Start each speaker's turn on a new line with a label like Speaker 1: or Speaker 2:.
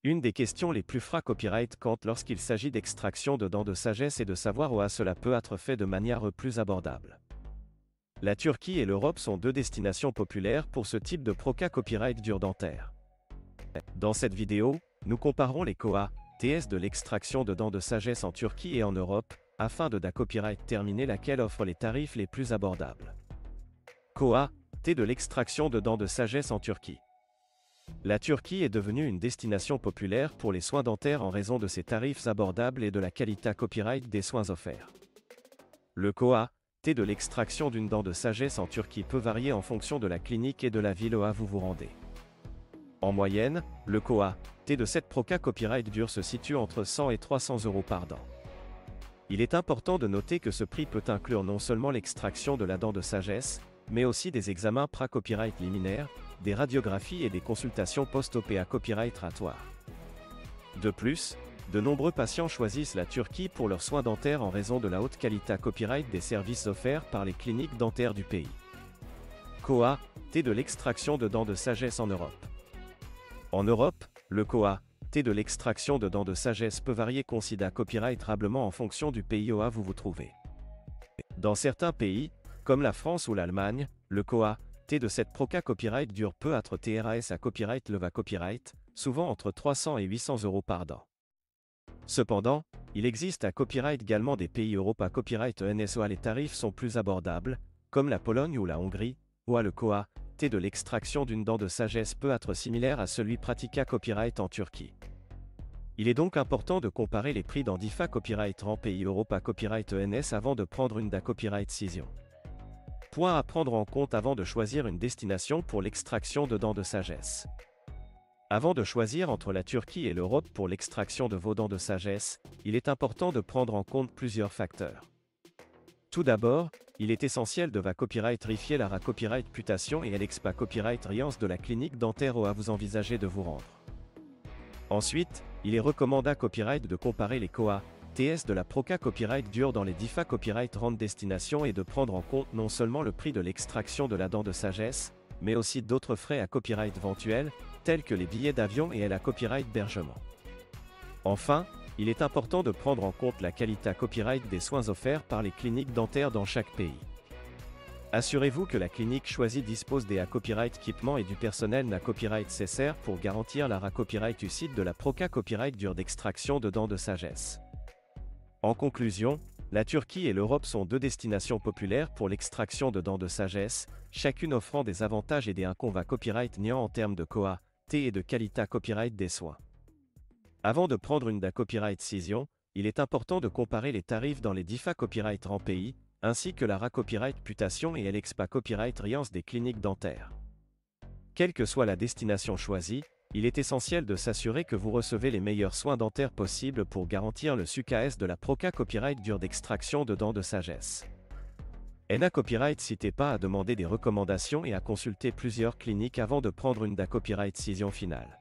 Speaker 1: Une des questions les plus copyright lorsqu'il s'agit d'extraction de dents de sagesse est de savoir où cela peut être fait de manière plus abordable. La Turquie et l'Europe sont deux destinations populaires pour ce type de copyright dur dentaire. Dans cette vidéo, nous comparerons les TS de l'extraction de dents de sagesse en Turquie et en Europe, afin de copyright terminer laquelle offre les tarifs les plus abordables. T de l'extraction de dents de sagesse en Turquie. La Turquie est devenue une destination populaire pour les soins dentaires en raison de ses tarifs abordables et de la qualité copyright des soins offerts. Le T de l'extraction d'une dent de sagesse en Turquie peut varier en fonction de la clinique et de la ville où vous vous rendez. En moyenne, le T de cette copyright dur se situe entre 100 et 300 € par dent. Il est important de noter que ce prix peut inclure non seulement l'extraction de la dent de sagesse, mais aussi des examens copyright liminaires, des radiographies et des consultations post-OPA copyright-ratoires. De plus, de nombreux patients choisissent la Turquie pour leurs soins dentaires en raison de la haute qualité copyright des services offerts par les cliniques dentaires du pays. T de l'extraction de dents de sagesse en Europe. En Europe, le T de l'extraction de dents de sagesse peut varier considérablement en fonction du pays où vous vous trouvez. Dans certains pays, comme la France ou l'Allemagne, le T de cette copyright dur peut être TRAS à copyright leva copyright, souvent entre 300 et 800 € par dent. Cependant, il existe à copyright également des pays Europe à copyright ENS où les tarifs sont plus abordables, comme la Pologne ou la Hongrie, où le T de l'extraction d'une dent de sagesse peut être similaire à celui pratiqué à copyright en Turquie. Il est donc important de comparer les prix dans DIFA copyright en pays Europe à copyright ENS avant de prendre une copyright cision. Point à prendre en compte avant de choisir une destination pour l'extraction de dents de sagesse. Avant de choisir entre la Turquie et l'Europe pour l'extraction de vos dents de sagesse, il est important de prendre en compte plusieurs facteurs. Tout d'abord, il est essentiel de copyright vérifier la copyright putation et l'expa copyright riance de la clinique dentaire où vous envisagez de vous rendre. Ensuite, il est recommandé copyright de comparer les TS de la copyright dur dans les DIFA copyright rend destination et de prendre en compte non seulement le prix de l'extraction de la dent de sagesse, mais aussi d'autres frais à copyright éventuels, tels que les billets d'avion et la copyright hébergement. Enfin, il est important de prendre en compte la qualité copyright des soins offerts par les cliniques dentaires dans chaque pays. Assurez-vous que la clinique choisie dispose des copyright équipements et du personnel copyright nécessaire pour garantir la copyright UCIT de la copyright dur d'extraction de dents de sagesse. En conclusion, la Turquie et l'Europe sont deux destinations populaires pour l'extraction de dents de sagesse, chacune offrant des avantages et des inconvénients copyright niant en termes de T et de qualité copyright des soins. Avant de prendre une copyright cision, il est important de comparer les tarifs dans les DIFA copyright en pays, ainsi que la copyright putation et l'expa copyright riance des cliniques dentaires. Quelle que soit la destination choisie, il est essentiel de s'assurer que vous recevez les meilleurs soins dentaires possibles pour garantir le succès de la copyright dur d'extraction de dents de sagesse. Copyright n'hésitez pas à demander des recommandations et à consulter plusieurs cliniques avant de prendre une copyright cision finale.